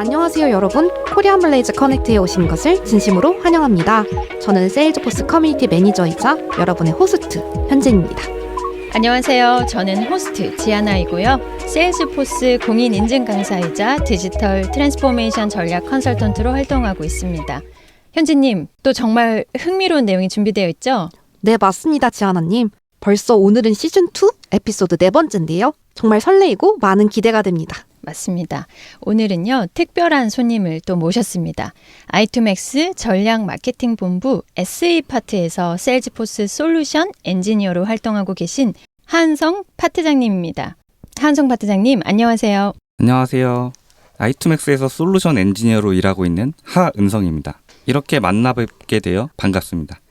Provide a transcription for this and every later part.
안녕하세요 여러분. 코리안 블레이즈 커넥트에 오신 것을 진심으로 환영합니다. 저는 세일즈포스 커뮤니티 매니저이자 여러분의 호스트 현진입니다. 안녕하세요. 저는 호스트 지아나이고요. 세일즈포스 공인 인증 강사이자 디지털 트랜스포메이션 전략 컨설턴트로 활동하고 있습니다. 현진님, 또 정말 흥미로운 내용이 준비되어 있죠? 네, 맞습니다 지아나님. 벌써 오늘은 시즌2 에피소드 4번째인데요. 정말 설레이고 많은 기대가 됩니다. 맞습니다. 오늘은요, 특별한 손님을 또 모셨습니다. 아이투맥스 전략 마케팅 본부 SE 파트에서 세일즈포스 솔루션 엔지니어로 활동하고 계신 하은성 파트장님입니다. 하은성 파트장님, 안녕하세요. 안녕하세요. 아이투맥스에서 솔루션 엔지니어로 일하고 있는 하은성입니다. 이렇게 만나뵙게 되어 반갑습니다.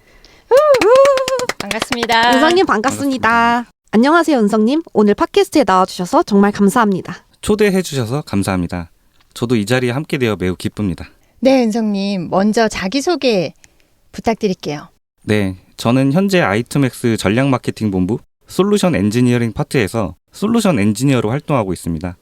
반갑습니다. 은성님 반갑습니다. 안녕하세요 은성님. 오늘 팟캐스트에 나와주셔서 정말 감사합니다. 초대해 주셔서 감사합니다. 저도 이 자리에 함께 되어 매우 기쁩니다. 네, 은성님. 먼저 자기소개 부탁드릴게요. 네, 저는 현재 아이투맥스 전략 마케팅 본부 솔루션 엔지니어링 파트에서 솔루션 엔지니어로 활동하고 있습니다.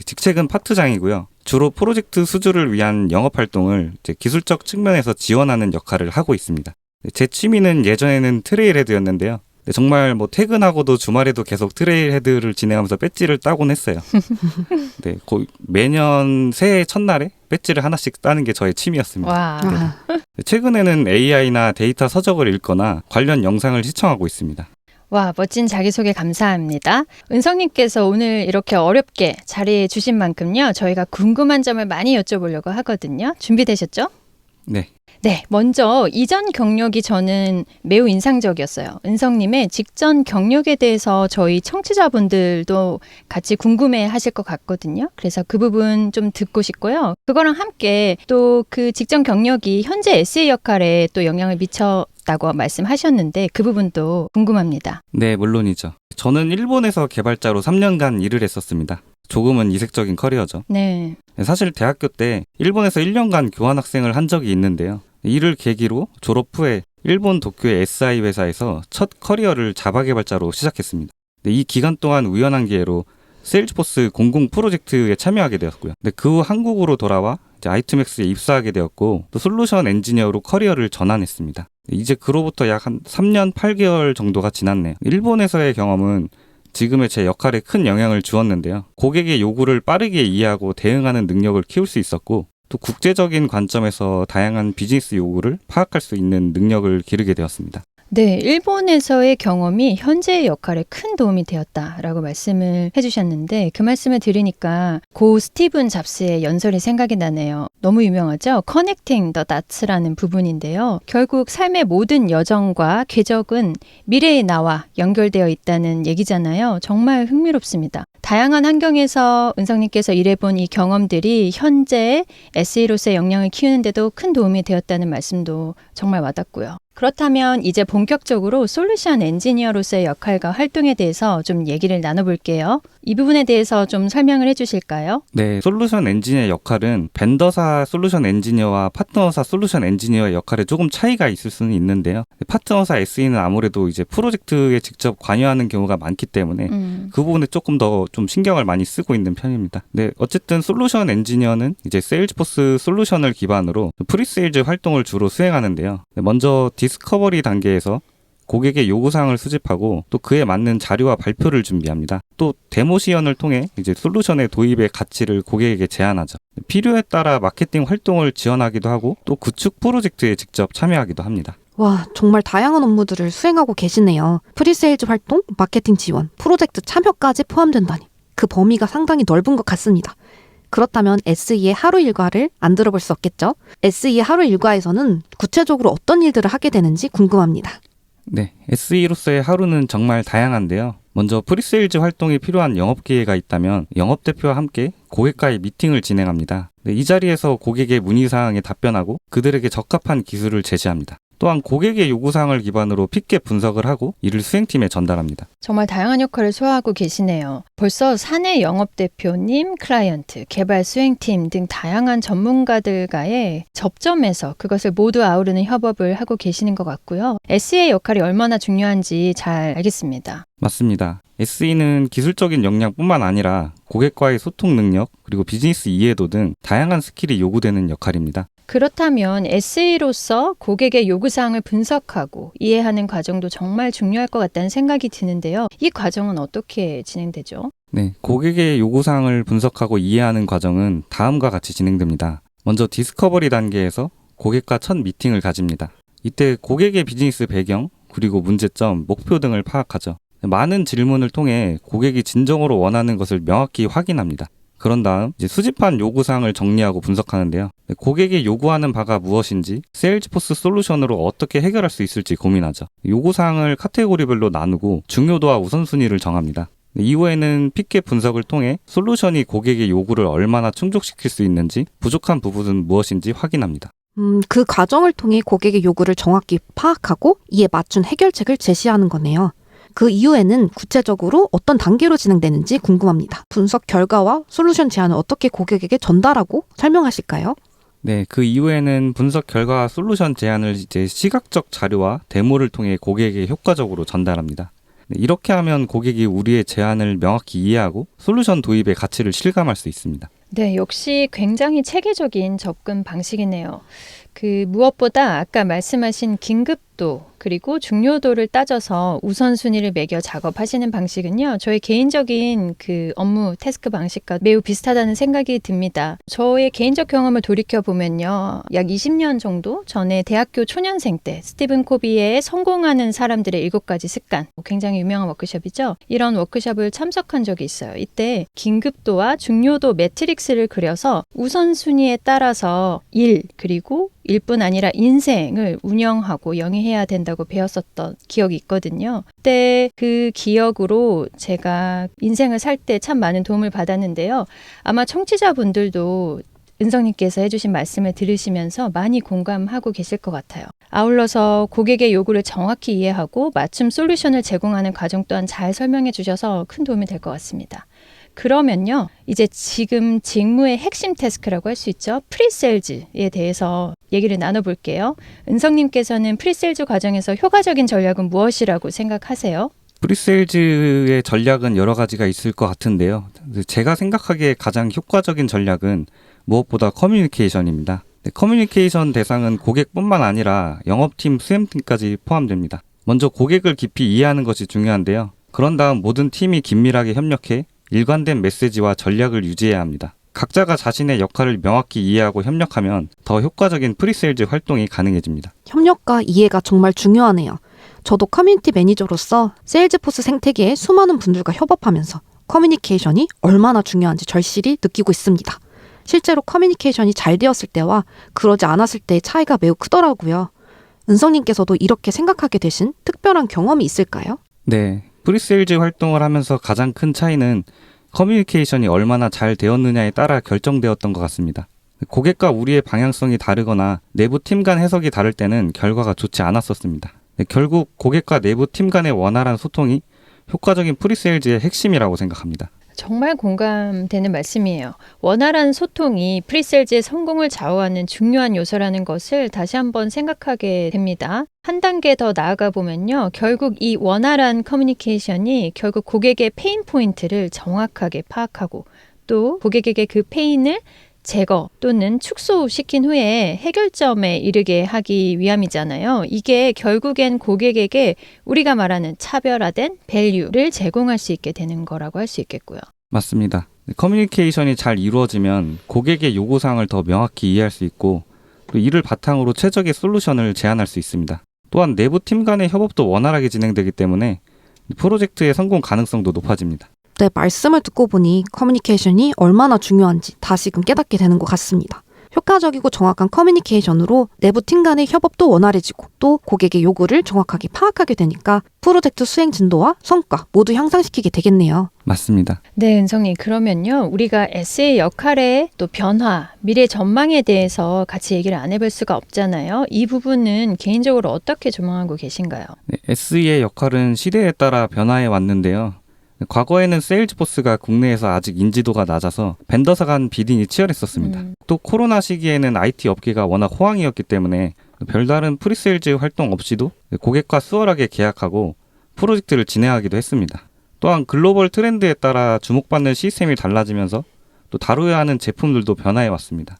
직책은 파트장이고요. 주로 프로젝트 수주를 위한 영업 활동을 기술적 측면에서 지원하는 역할을 하고 있습니다. 제 취미는 예전에는 트레일헤드였는데요. 정말 퇴근하고도 주말에도 계속 트레일헤드를 진행하면서 배지를 따곤 했어요. 네, 매년 새해 첫날에 배지를 하나씩 따는 게 저의 취미였습니다. 와. 네. 최근에는 AI나 데이터 서적을 읽거나 관련 영상을 시청하고 있습니다. 와, 멋진 자기소개 감사합니다. 은성님께서 오늘 이렇게 어렵게 자리해 주신 만큼요, 저희가 궁금한 점을 많이 여쭤보려고 하거든요. 준비되셨죠? 네. 네, 먼저 이전 경력이 저는 매우 인상적이었어요. 은성님의 직전 경력에 대해서 저희 청취자분들도 같이 궁금해 하실 것 같거든요. 그래서 그 부분 좀 듣고 싶고요. 그거랑 함께 또 그 직전 경력이 현재 SE 역할에 또 영향을 미쳤다고 말씀하셨는데 그 부분도 궁금합니다. 네, 물론이죠. 저는 일본에서 개발자로 3년간 일을 했었습니다. 조금은 이색적인 커리어죠. 네. 사실 대학교 때 일본에서 1년간 교환학생을 한 적이 있는데요. 이를 계기로 졸업 후에 일본 도쿄의 SI 회사에서 첫 커리어를 자바 개발자로 시작했습니다. 이 기간 동안 우연한 기회로 세일즈포스 공공 프로젝트에 참여하게 되었고요. 그 후 한국으로 돌아와 아이투맥스에 입사하게 되었고 또 솔루션 엔지니어로 커리어를 전환했습니다. 이제 그로부터 약 한 3년 8개월 정도가 지났네요. 일본에서의 경험은 지금의 제 역할에 큰 영향을 주었는데요. 고객의 요구를 빠르게 이해하고 대응하는 능력을 키울 수 있었고 또 국제적인 관점에서 다양한 비즈니스 요구를 파악할 수 있는 능력을 기르게 되었습니다. 네, 일본에서의 경험이 현재의 역할에 큰 도움이 되었다라고 말씀을 해주셨는데 그 말씀을 들으니까 고 스티븐 잡스의 연설이 생각이 나네요. 너무 유명하죠? Connecting the Dots라는 부분인데요. 결국 삶의 모든 여정과 궤적은 미래의 나와 연결되어 있다는 얘기잖아요. 정말 흥미롭습니다. 다양한 환경에서 은성님께서 일해본 이 경험들이 현재 SE로서의 역량을 키우는데도 큰 도움이 되었다는 말씀도 정말 와닿고요. 그렇다면 이제 본격적으로 솔루션 엔지니어로서의 역할과 활동에 대해서 좀 얘기를 나눠볼게요. 이 부분에 대해서 좀 설명을 해주실까요? 네, 솔루션 엔지니어의 역할은 벤더사 솔루션 엔지니어와 파트너사 솔루션 엔지니어의 역할에 조금 차이가 있을 수는 있는데요. 파트너사 SE는 아무래도 이제 프로젝트에 직접 관여하는 경우가 많기 때문에 그 부분에 조금 더 좀 신경을 많이 쓰고 있는 편입니다. 네, 어쨌든 솔루션 엔지니어는 이제 세일즈포스 솔루션을 기반으로 프리세일즈 활동을 주로 수행하는데요. 먼저 디스커버리 단계에서 고객의 요구사항을 수집하고 또 그에 맞는 자료와 발표를 준비합니다. 또 데모 시연을 통해 이제 솔루션의 도입의 가치를 고객에게 제안하죠. 필요에 따라 마케팅 활동을 지원하기도 하고 또 구축 프로젝트에 직접 참여하기도 합니다. 와, 정말 다양한 업무들을 수행하고 계시네요. 프리세일즈 활동, 마케팅 지원, 프로젝트 참여까지 포함된다니. 그 범위가 상당히 넓은 것 같습니다. 그렇다면 SE의 하루 일과를 안 들어볼 수 없겠죠? SE의 하루 일과에서는 구체적으로 어떤 일들을 하게 되는지 궁금합니다. 네, SE로서의 하루는 정말 다양한데요. 먼저 프리세일즈 활동이 필요한 영업 기회가 있다면 영업대표와 함께 고객과의 미팅을 진행합니다. 이 자리에서 고객의 문의사항에 답변하고 그들에게 적합한 기술을 제시합니다. 또한 고객의 요구사항을 기반으로 픽게 분석을 하고 이를 수행팀에 전달합니다. 정말 다양한 역할을 소화하고 계시네요. 벌써 사내 영업대표님, 클라이언트, 개발 수행팀 등 다양한 전문가들과의 접점에서 그것을 모두 아우르는 협업을 하고 계시는 것 같고요. SE의 역할이 얼마나 중요한지 잘 알겠습니다. 맞습니다. SE는 기술적인 역량뿐만 아니라 고객과의 소통 능력, 그리고 비즈니스 이해도 등 다양한 스킬이 요구되는 역할입니다. 그렇다면 SE로서 고객의 요구사항을 분석하고 이해하는 과정도 정말 중요할 것 같다는 생각이 드는데요. 이 과정은 어떻게 진행되죠? 네, 고객의 요구사항을 분석하고 이해하는 과정은 다음과 같이 진행됩니다. 먼저 디스커버리 단계에서 고객과 첫 미팅을 가집니다. 이때 고객의 비즈니스 배경, 그리고 문제점, 목표 등을 파악하죠. 많은 질문을 통해 고객이 진정으로 원하는 것을 명확히 확인합니다. 그런 다음 이제 수집한 요구사항을 정리하고 분석하는데요. 고객이 요구하는 바가 무엇인지 세일즈포스 솔루션으로 어떻게 해결할 수 있을지 고민하죠. 요구사항을 카테고리별로 나누고 중요도와 우선순위를 정합니다. 이후에는 픽겟 분석을 통해 솔루션이 고객의 요구를 얼마나 충족시킬 수 있는지, 부족한 부분은 무엇인지 확인합니다. 그 과정을 통해 고객의 요구를 정확히 파악하고 이에 맞춘 해결책을 제시하는 거네요. 그 이후에는 구체적으로 어떤 단계로 진행되는지 궁금합니다. 분석 결과와 솔루션 제안을 어떻게 고객에게 전달하고 설명하실까요? 네, 그 이후에는 분석 결과와 솔루션 제안을 이제 시각적 자료와 데모를 통해 고객에게 효과적으로 전달합니다. 이렇게 하면 고객이 우리의 제안을 명확히 이해하고 솔루션 도입의 가치를 실감할 수 있습니다. 네, 역시 굉장히 체계적인 접근 방식이네요. 무엇보다 아까 말씀하신 긴급도 그리고 중요도를 따져서 우선순위를 매겨 작업하시는 방식은요. 저의 개인적인 업무 태스크 방식과 매우 비슷하다는 생각이 듭니다. 저의 개인적 경험을 돌이켜보면요. 약 20년 정도 전에 대학교 초년생 때 스티븐 코비의 성공하는 사람들의 7가지 습관, 굉장히 유명한 워크숍이죠. 이런 워크숍을 참석한 적이 있어요. 이때 긴급도와 중요도 매트릭스를 그려서 우선순위에 따라서 일, 그리고 일뿐 아니라 인생을 운영하고 영위해야 된다고 배웠었던 기억이 있거든요. 그때 그 기억으로 제가 인생을 살 때 참 많은 도움을 받았는데요. 아마 청취자분들도 은성님께서 해주신 말씀을 들으시면서 많이 공감하고 계실 것 같아요. 아울러서 고객의 요구를 정확히 이해하고 맞춤 솔루션을 제공하는 과정 또한 잘 설명해 주셔서 큰 도움이 될 것 같습니다. 그러면요, 이제 지금 직무의 핵심 태스크라고 할 수 있죠. 프리세일즈에 대해서 얘기를 나눠볼게요. 은성님께서는 프리세일즈 과정에서 효과적인 전략은 무엇이라고 생각하세요? 프리세일즈의 전략은 여러 가지가 있을 것 같은데요. 제가 생각하기에 가장 효과적인 전략은 무엇보다 커뮤니케이션입니다. 커뮤니케이션 대상은 고객뿐만 아니라 영업팀, 수행팀까지 포함됩니다. 먼저 고객을 깊이 이해하는 것이 중요한데요. 그런 다음 모든 팀이 긴밀하게 협력해 일관된 메시지와 전략을 유지해야 합니다. 각자가 자신의 역할을 명확히 이해하고 협력하면 더 효과적인 프리세일즈 활동이 가능해집니다. 협력과 이해가 정말 중요하네요. 저도 커뮤니티 매니저로서 세일즈포스 생태계에 수많은 분들과 협업하면서 커뮤니케이션이 얼마나 중요한지 절실히 느끼고 있습니다. 실제로 커뮤니케이션이 잘 되었을 때와 그러지 않았을 때의 차이가 매우 크더라고요. 은성님께서도 이렇게 생각하게 되신 특별한 경험이 있을까요? 네, 프리세일즈 활동을 하면서 가장 큰 차이는 커뮤니케이션이 얼마나 잘 되었느냐에 따라 결정되었던 것 같습니다. 고객과 우리의 방향성이 다르거나 내부 팀 간 해석이 다를 때는 결과가 좋지 않았었습니다. 결국 고객과 내부 팀 간의 원활한 소통이 효과적인 프리세일즈의 핵심이라고 생각합니다. 정말 공감되는 말씀이에요. 원활한 소통이 프리세일즈의 성공을 좌우하는 중요한 요소라는 것을 다시 한번 생각하게 됩니다. 한 단계 더 나아가 보면요. 결국 이 원활한 커뮤니케이션이 결국 고객의 페인 포인트를 정확하게 파악하고 또 고객에게 그 페인을 제거 또는 축소시킨 후에 해결점에 이르게 하기 위함이잖아요. 이게 결국엔 고객에게 우리가 말하는 차별화된 밸류를 제공할 수 있게 되는 거라고 할 수 있겠고요. 맞습니다. 커뮤니케이션이 잘 이루어지면 고객의 요구사항을 더 명확히 이해할 수 있고 또 이를 바탕으로 최적의 솔루션을 제안할 수 있습니다. 또한 내부 팀 간의 협업도 원활하게 진행되기 때문에 프로젝트의 성공 가능성도 높아집니다. 네, 말씀을 듣고 보니 커뮤니케이션이 얼마나 중요한지 다시금 깨닫게 되는 것 같습니다. 효과적이고 정확한 커뮤니케이션으로 내부 팀 간의 협업도 원활해지고 또 고객의 요구를 정확하게 파악하게 되니까 프로젝트 수행 진도와 성과 모두 향상시키게 되겠네요. 맞습니다. 네, 은성님. 그러면요. 우리가 SE의 역할의 또 변화, 미래 전망에 대해서 같이 얘기를 안 해볼 수가 없잖아요. 이 부분은 개인적으로 어떻게 조망하고 계신가요? 네, SE의 역할은 시대에 따라 변화해 왔는데요. 과거에는 세일즈포스가 국내에서 아직 인지도가 낮아서 벤더사 간 비딩이 치열했었습니다. 또 코로나 시기에는 IT 업계가 워낙 호황이었기 때문에 별다른 프리세일즈 활동 없이도 고객과 수월하게 계약하고 프로젝트를 진행하기도 했습니다. 또한 글로벌 트렌드에 따라 주목받는 시스템이 달라지면서 또 다루어야 하는 제품들도 변화해 왔습니다.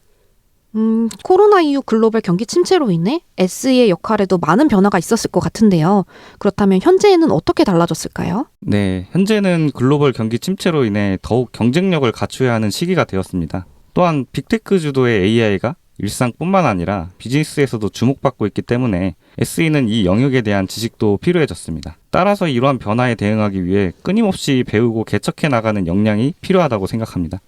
코로나 이후 글로벌 경기 침체로 인해 SE의 역할에도 많은 변화가 있었을 것 같은데요. 그렇다면 현재에는 어떻게 달라졌을까요? 네, 현재는 글로벌 경기 침체로 인해 더욱 경쟁력을 갖춰야 하는 시기가 되었습니다. 또한 빅테크 주도의 AI가 일상뿐만 아니라 비즈니스에서도 주목받고 있기 때문에 SE는 이 영역에 대한 지식도 필요해졌습니다. 따라서 이러한 변화에 대응하기 위해 끊임없이 배우고 개척해 나가는 역량이 필요하다고 생각합니다.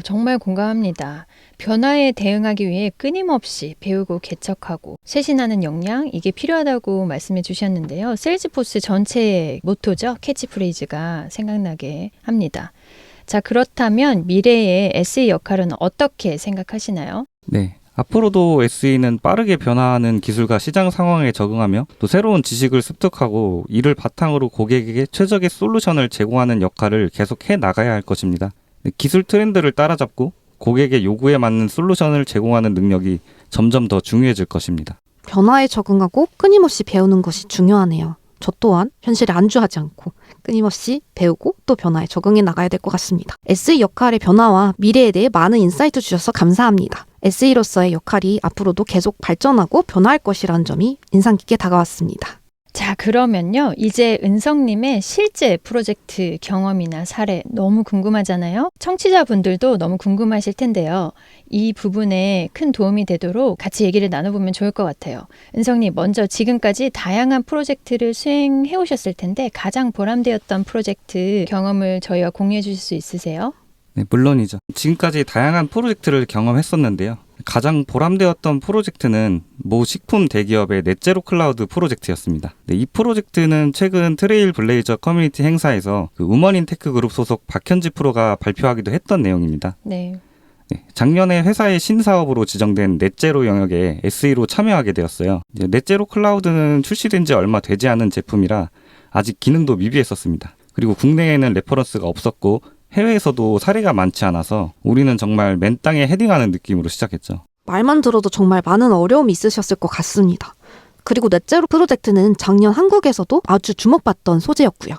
정말 공감합니다. 변화에 대응하기 위해 끊임없이 배우고 개척하고 쇄신하는 역량, 이게 필요하다고 말씀해 주셨는데요. 세일즈포스 전체의 모토죠. 캐치프레이즈가 생각나게 합니다. 자, 그렇다면 미래의 SE 역할은 어떻게 생각하시나요? 네. 앞으로도 SE는 빠르게 변화하는 기술과 시장 상황에 적응하며 또 새로운 지식을 습득하고 이를 바탕으로 고객에게 최적의 솔루션을 제공하는 역할을 계속 해 나가야 할 것입니다. 기술 트렌드를 따라잡고 고객의 요구에 맞는 솔루션을 제공하는 능력이 점점 더 중요해질 것입니다. 변화에 적응하고 끊임없이 배우는 것이 중요하네요. 저 또한 현실에 안주하지 않고 끊임없이 배우고 또 변화에 적응해 나가야 될 것 같습니다. SE 역할의 변화와 미래에 대해 많은 인사이트 주셔서 감사합니다. SE로서의 역할이 앞으로도 계속 발전하고 변화할 것이라는 점이 인상 깊게 다가왔습니다. 자, 그러면요. 이제 은성님의 실제 프로젝트 경험이나 사례 너무 궁금하잖아요. 청취자분들도 너무 궁금하실 텐데요. 이 부분에 큰 도움이 되도록 같이 얘기를 나눠보면 좋을 것 같아요. 은성님, 먼저 지금까지 다양한 프로젝트를 수행해 오셨을 텐데 가장 보람되었던 프로젝트 경험을 저희와 공유해 주실 수 있으세요? 네, 물론이죠. 지금까지 다양한 프로젝트를 경험했었는데요. 가장 보람되었던 프로젝트는 모 식품 대기업의 넷제로 클라우드 프로젝트였습니다. 네, 이 프로젝트는 최근 트레일 블레이저 커뮤니티 행사에서 우먼인 테크 그룹 소속 박현지 프로가 발표하기도 했던 내용입니다. 네. 네, 작년에 회사의 신사업으로 지정된 넷제로 영역에 SE로 참여하게 되었어요. 넷제로 클라우드는 출시된 지 얼마 되지 않은 제품이라 아직 기능도 미비했었습니다. 그리고 국내에는 레퍼런스가 없었고 해외에서도 사례가 많지 않아서 우리는 정말 맨 땅에 헤딩하는 느낌으로 시작했죠. 말만 들어도 정말 많은 어려움이 있으셨을 것 같습니다. 그리고 넷제로 프로젝트는 작년 한국에서도 아주 주목받던 소재였고요.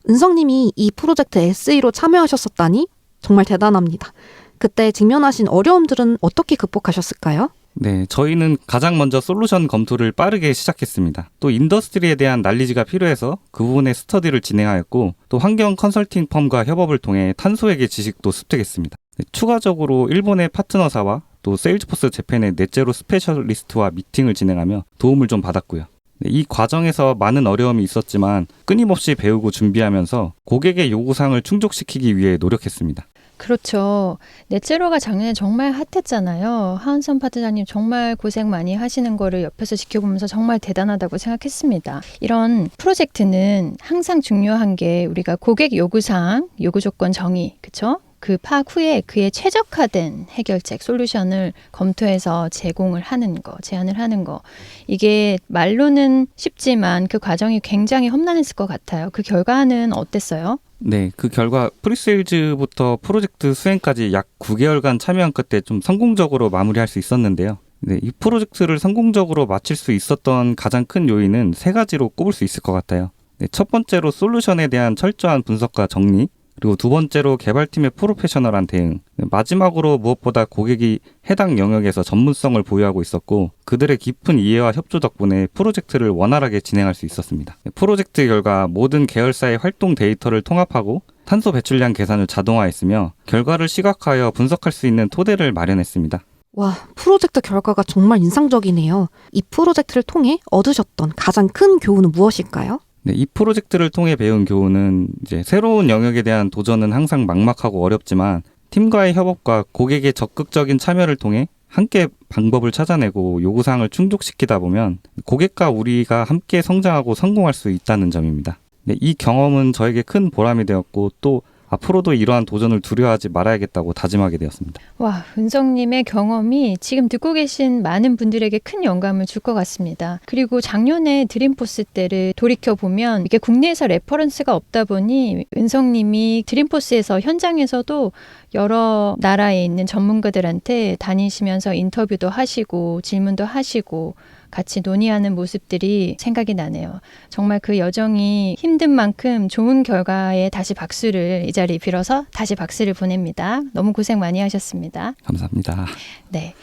은성님이 이 프로젝트 SE로 참여하셨었다니 정말 대단합니다. 그때 직면하신 어려움들은 어떻게 극복하셨을까요? 네, 저희는 가장 먼저 솔루션 검토를 빠르게 시작했습니다. 또 인더스트리에 대한 난리지가 필요해서 그 부분의 스터디를 진행하였고 또 환경 컨설팅 펌과 협업을 통해 탄소회계 지식도 습득했습니다. 네, 추가적으로 일본의 파트너사와 또 세일즈포스 재팬의 넷제로 스페셜리스트와 미팅을 진행하며 도움을 좀 받았고요. 네, 이 과정에서 많은 어려움이 있었지만 끊임없이 배우고 준비하면서 고객의 요구사항을 충족시키기 위해 노력했습니다. 그렇죠. 넷제로가 작년에 정말 핫했잖아요. 하은선 파트너님 정말 고생 많이 하시는 거를 옆에서 지켜보면서 정말 대단하다고 생각했습니다. 이런 프로젝트는 항상 중요한 게 우리가 고객 요구사항, 요구조건 정의, 그렇죠? 그 파악 후에 그에 최적화된 해결책, 솔루션을 검토해서 제공을 하는 거, 제안을 하는 거. 이게 말로는 쉽지만 그 과정이 굉장히 험난했을 것 같아요. 그 결과는 어땠어요? 네, 그 결과 프리세일즈부터 프로젝트 수행까지 약 9개월간 참여한 끝에 좀 성공적으로 마무리할 수 있었는데요. 네, 이 프로젝트를 성공적으로 마칠 수 있었던 가장 큰 요인은 3가지로 꼽을 수 있을 것 같아요. 네, 첫 번째로 솔루션에 대한 철저한 분석과 정리, 그리고 두 번째로 개발팀의 프로페셔널한 대응, 마지막으로 무엇보다 고객이 해당 영역에서 전문성을 보유하고 있었고 그들의 깊은 이해와 협조 덕분에 프로젝트를 원활하게 진행할 수 있었습니다. 프로젝트 결과 모든 계열사의 활동 데이터를 통합하고 탄소 배출량 계산을 자동화했으며 결과를 시각화하여 분석할 수 있는 토대를 마련했습니다. 와, 프로젝트 결과가 정말 인상적이네요. 이 프로젝트를 통해 얻으셨던 가장 큰 교훈은 무엇일까요? 네, 이 프로젝트를 통해 배운 교훈은 이제 새로운 영역에 대한 도전은 항상 막막하고 어렵지만 팀과의 협업과 고객의 적극적인 참여를 통해 함께 방법을 찾아내고 요구사항을 충족시키다 보면 고객과 우리가 함께 성장하고 성공할 수 있다는 점입니다. 네, 이 경험은 저에게 큰 보람이 되었고 또 앞으로도 이러한 도전을 두려워하지 말아야겠다고 다짐하게 되었습니다. 와, 은성님의 경험이 지금 듣고 계신 많은 분들에게 큰 영감을 줄 것 같습니다. 그리고 작년에 드림포스 때를 돌이켜보면 이게 국내에서 레퍼런스가 없다 보니 은성님이 드림포스에서 현장에서도 여러 나라에 있는 전문가들한테 다니시면서 인터뷰도 하시고 질문도 하시고 같이 논의하는 모습들이 생각이 나네요. 정말 그 여정이 힘든 만큼 좋은 결과에 다시 박수를 이 자리에 빌어서 다시 박수를 보냅니다. 너무 고생 많이 하셨습니다. 감사합니다. 네.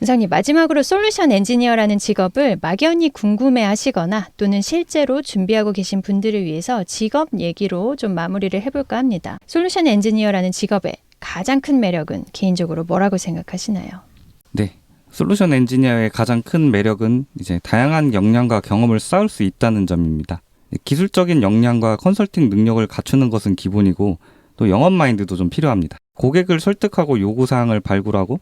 은성님, 마지막으로 솔루션 엔지니어라는 직업을 막연히 궁금해 하시거나 또는 실제로 준비하고 계신 분들을 위해서 직업 얘기로 좀 마무리를 해볼까 합니다. 솔루션 엔지니어라는 직업의 가장 큰 매력은 개인적으로 뭐라고 생각하시나요? 네. 솔루션 엔지니어의 가장 큰 매력은 이제 다양한 역량과 경험을 쌓을 수 있다는 점입니다. 기술적인 역량과 컨설팅 능력을 갖추는 것은 기본이고 또 영업 마인드도 좀 필요합니다. 고객을 설득하고 요구사항을 발굴하고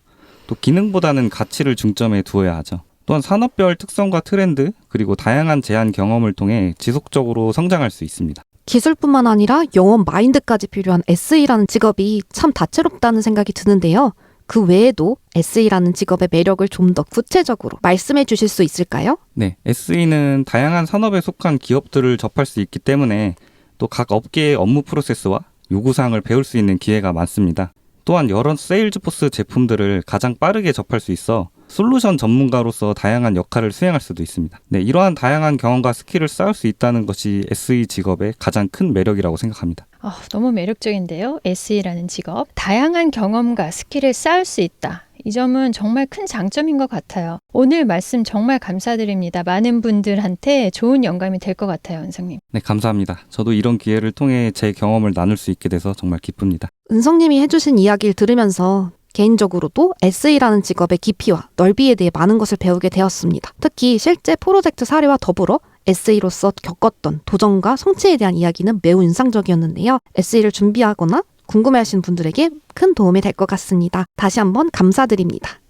또 기능보다는 가치를 중점에 두어야 하죠. 또한 산업별 특성과 트렌드 그리고 다양한 제한 경험을 통해 지속적으로 성장할 수 있습니다. 기술뿐만 아니라 영업 마인드까지 필요한 SE라는 직업이 참 다채롭다는 생각이 드는데요. 그 외에도 SE라는 직업의 매력을 좀 더 구체적으로 말씀해 주실 수 있을까요? 네, SE는 다양한 산업에 속한 기업들을 접할 수 있기 때문에 또 각 업계의 업무 프로세스와 요구사항을 배울 수 있는 기회가 많습니다. 또한 여러 세일즈포스 제품들을 가장 빠르게 접할 수 있어 솔루션 전문가로서 다양한 역할을 수행할 수도 있습니다. 네, 이러한 다양한 경험과 스킬을 쌓을 수 있다는 것이 SE 직업의 가장 큰 매력이라고 생각합니다. 너무 매력적인데요. SE라는 직업. 다양한 경험과 스킬을 쌓을 수 있다. 이 점은 정말 큰 장점인 것 같아요. 오늘 말씀 정말 감사드립니다. 많은 분들한테 좋은 영감이 될 것 같아요, 은성님. 네, 감사합니다. 저도 이런 기회를 통해 제 경험을 나눌 수 있게 돼서 정말 기쁩니다. 은성님이 해주신 이야기를 들으면서 개인적으로도 SE라는 직업의 깊이와 넓이에 대해 많은 것을 배우게 되었습니다. 특히 실제 프로젝트 사례와 더불어 SE로서 겪었던 도전과 성취에 대한 이야기는 매우 인상적이었는데요. SE를 준비하거나 궁금해하시는 분들에게 큰 도움이 될 것 같습니다. 다시 한번 감사드립니다.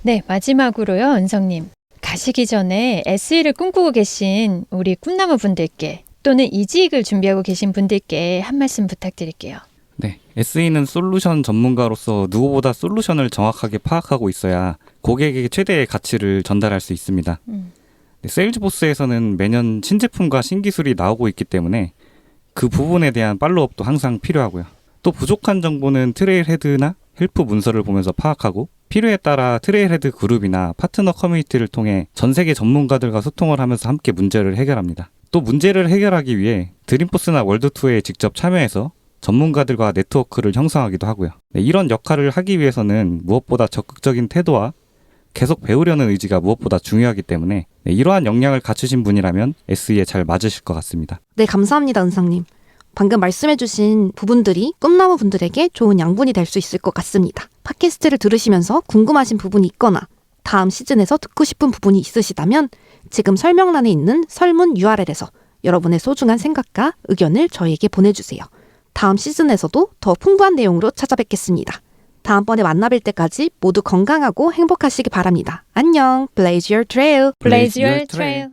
네, 마지막으로요, 은성님. 가시기 전에 SE를 꿈꾸고 계신 우리 꿈나무 분들께 또는 이직을 준비하고 계신 분들께 한 말씀 부탁드릴게요. 네, SE는 솔루션 전문가로서 누구보다 솔루션을 정확하게 파악하고 있어야 고객에게 최대의 가치를 전달할 수 있습니다. 네, 세일즈포스에서는 매년 신제품과 신기술이 나오고 있기 때문에 그 부분에 대한 팔로우업도 항상 필요하고요. 또 부족한 정보는 트레일헤드나 헬프 문서를 보면서 파악하고 필요에 따라 트레일헤드 그룹이나 파트너 커뮤니티를 통해 전 세계 전문가들과 소통을 하면서 함께 문제를 해결합니다. 또 문제를 해결하기 위해 드림포스나 월드투어에 직접 참여해서 전문가들과 네트워크를 형성하기도 하고요. 네, 이런 역할을 하기 위해서는 무엇보다 적극적인 태도와 계속 배우려는 의지가 무엇보다 중요하기 때문에 이러한 역량을 갖추신 분이라면 SE에 잘 맞으실 것 같습니다. 네, 감사합니다, 은상님. 방금 말씀해주신 부분들이 꿈나무 분들에게 좋은 양분이 될 수 있을 것 같습니다. 팟캐스트를 들으시면서 궁금하신 부분이 있거나 다음 시즌에서 듣고 싶은 부분이 있으시다면 지금 설명란에 있는 설문 URL에서 여러분의 소중한 생각과 의견을 저희에게 보내주세요. 다음 시즌에서도 더 풍부한 내용으로 찾아뵙겠습니다. 다음번에 만나뵐 때까지 모두 건강하고 행복하시기 바랍니다. 안녕. Blaze your trail. Blaze your trail.